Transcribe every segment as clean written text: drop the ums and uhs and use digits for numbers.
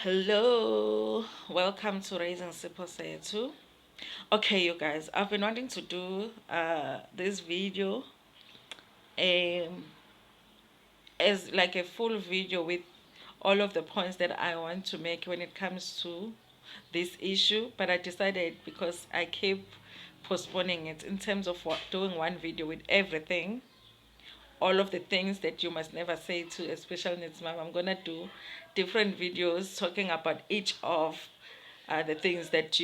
Hello, welcome to Raising Sipo Setu. Okay, you guys, I've been wanting to do this video um, as like a full video with all of the points that I want to make when it comes to this issue, but I decided because I keep postponing it in terms of doing one video with everything, all of the things that you must never say to a special needs mom. I'm gonna do different videos talking about each of the things that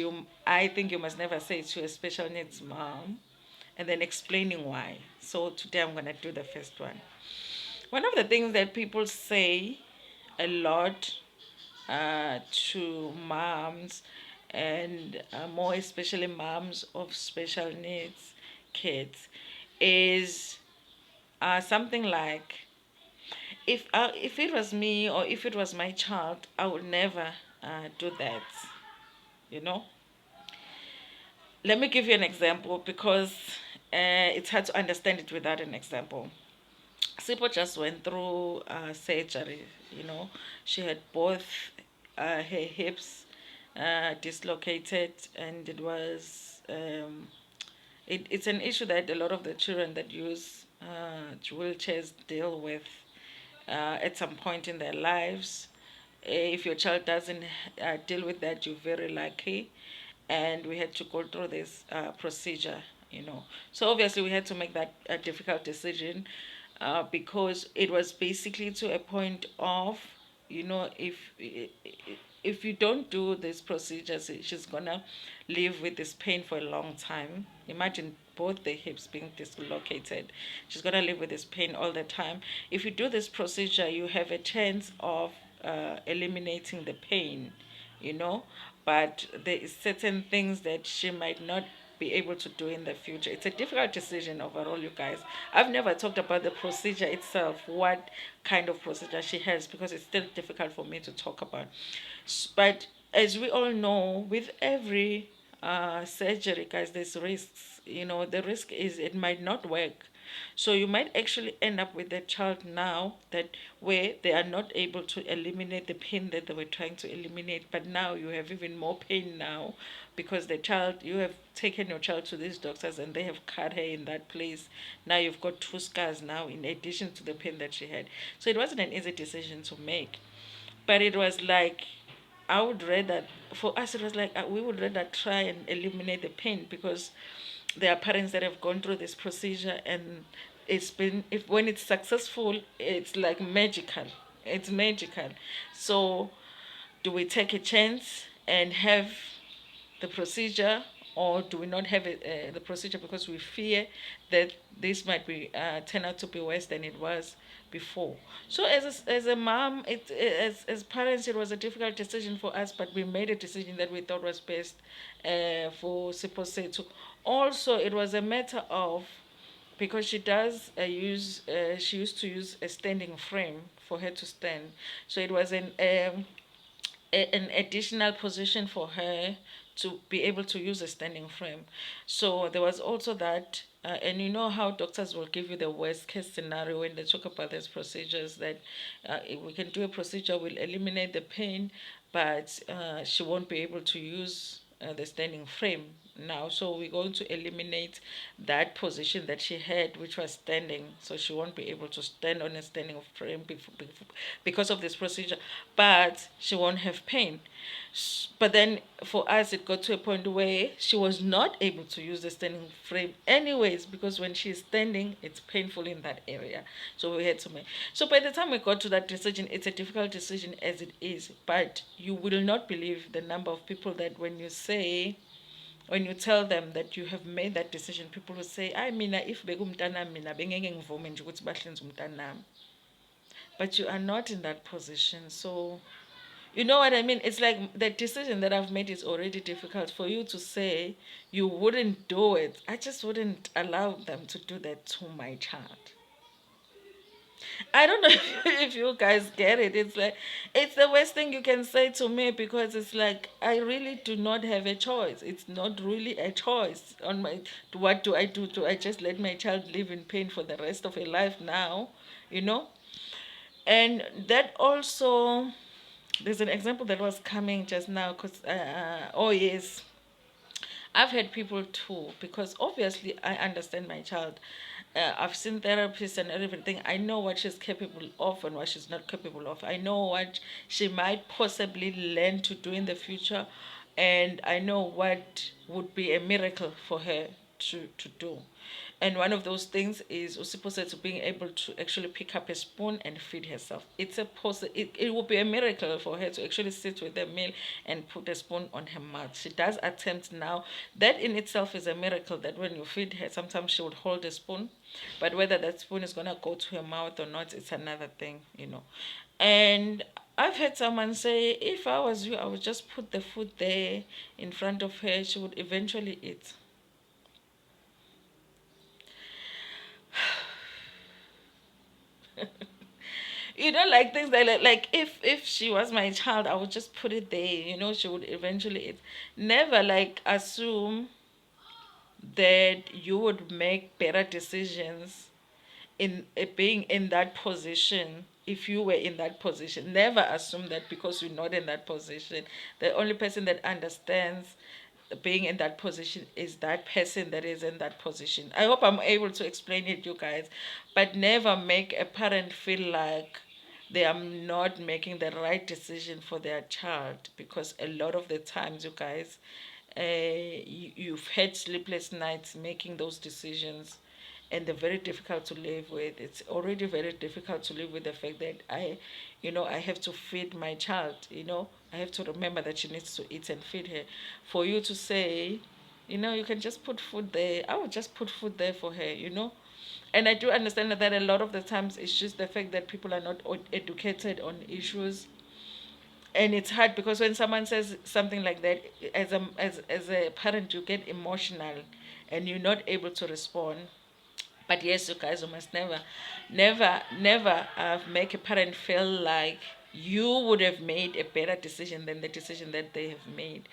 I think you must never say to a special needs mom, and then explaining why. So today I'm gonna do the first one. One of the things that people say a lot to moms, and more especially moms of special needs kids, is something like, if it was me or if it was my child, I would never do that. You know, let me give you an example because it's hard to understand it without an example. Sipo just went through surgery. You know, she had both her hips dislocated, and it was it's an issue that a lot of the children that use wheelchairs deal with at some point in their lives. If your child doesn't deal with that, you're very lucky. And we had to go through this procedure, you know. So obviously, we had to make that difficult decision because it was basically to a point of, you know, if you don't do this procedure, she's gonna live with this pain for a long time. Imagine both the hips being dislocated. She's gonna live with this pain all the time. If you do this procedure, you have a chance of eliminating the pain, you know. But there is certain things that she might not be able to do in the future. It's a difficult decision overall, you guys. I've never talked about the procedure itself, what kind of procedure she has, because it's still difficult for me to talk about. But as we all know, with every surgery, guys, there's risks. You know, the risk is it might not work. So you might actually end up with a child now that where they are not able to eliminate the pain that they were trying to eliminate, but now you have even more pain now because the child, you have taken your child to these doctors and they have cut her in that place. Now you've got two scars now in addition to the pain that she had. So it wasn't an easy decision to make, but it was like, I would rather, for us, it was like we would rather try and eliminate the pain because there are parents that have gone through this procedure, and it's been, if when it's successful, it's like magical. It's magical. So, do we take a chance and have the procedure, or do we not have the procedure because we fear that this might be turn out to be worse than it was before? So as a mom, as parents, it was a difficult decision for us, but we made a decision that we thought was best for Siposetu. Also, it was a matter of, because she does use she used to use a standing frame for her to stand, so it was an additional position for her to be able to use a standing frame. So there was also that, and you know how doctors will give you the worst case scenario when they talk about these procedures, that if we can do a procedure, we'll eliminate the pain, but she won't be able to use the standing frame now. So we're going to eliminate that position that she had, which was standing. So she won't be able to stand on a standing frame because of this procedure, but she won't have pain. But then for us, it got to a point where she was not able to use the standing frame anyways, because when she's standing, it's painful in that area. So we had to make. So by the time we got to that decision, it's a difficult decision as it is. But you will not believe the number of people that when you tell them that you have made that decision, people will say, I mean, if begumtanam mina bengeke ngivume nje ukuthi bahlinze umntanami. But you are not in that position. So you know what I mean? It's like the decision that I've made is already difficult. For you to say you wouldn't do it, I just wouldn't allow them to do that to my child. I don't know if you guys get it. It's like, it's the worst thing you can say to me, because it's like I really do not have a choice. It's not really a choice on my. What do I do? Do I just let my child live in pain for the rest of her life now? You know, and that also There's an example that was coming just now because, oh yes, I've had people too, because obviously I understand my child. I've seen therapists and everything. I know what she's capable of and what she's not capable of. I know what she might possibly learn to do in the future, and I know what would be a miracle for her to do. And one of those things is Usiposetsu being able to actually pick up a spoon and feed herself. It will be a miracle for her to actually sit with a meal and put a spoon on her mouth. She does attempt now. That in itself is a miracle, that when you feed her, sometimes she would hold a spoon. But whether that spoon is gonna go to her mouth or not, it's another thing. And I've heard someone say, if I was you, I would just put the food there in front of her. She would eventually eat. Like things like if she was my child, I would just put it there. She would eventually eat. Never like assume that you would make better decisions in being in that position. If you were in that position, never assume that because you're not in that position. The only person that understands being in that position is that person that is in that position. I hope I'm able to explain it, you guys. But never make a parent feel like they are not making the right decision for their child, because a lot of the times, you guys, you've had sleepless nights making those decisions, and they're very difficult to live with. It's already very difficult to live with the fact that I have to feed my child. I have to remember that she needs to eat and feed her. For you to say, you can just put food there, I would just put food there for her. And I do understand that a lot of the times it's just the fact that people are not educated on issues, and it's hard because when someone says something like that, as a parent, you get emotional, and you're not able to respond. But yes, you guys, you must never, never, never make a parent feel like you would have made a better decision than the decision that they have made.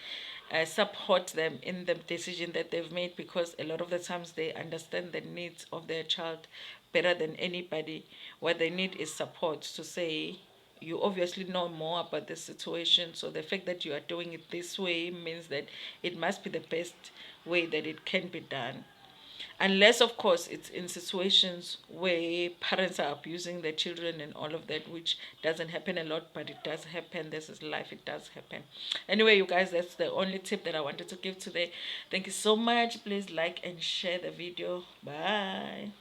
Support them in the decision that they've made, because a lot of the times they understand the needs of their child better than anybody. What they need is support to say, you obviously know more about the situation, so the fact that you are doing it this way means that it must be the best way that it can be done. Unless, of course, it's in situations where parents are abusing their children and all of that, which doesn't happen a lot, but it does happen. This is life, it does happen. Anyway, you guys, that's the only tip that I wanted to give today. Thank you so much. Please like and share the video. Bye.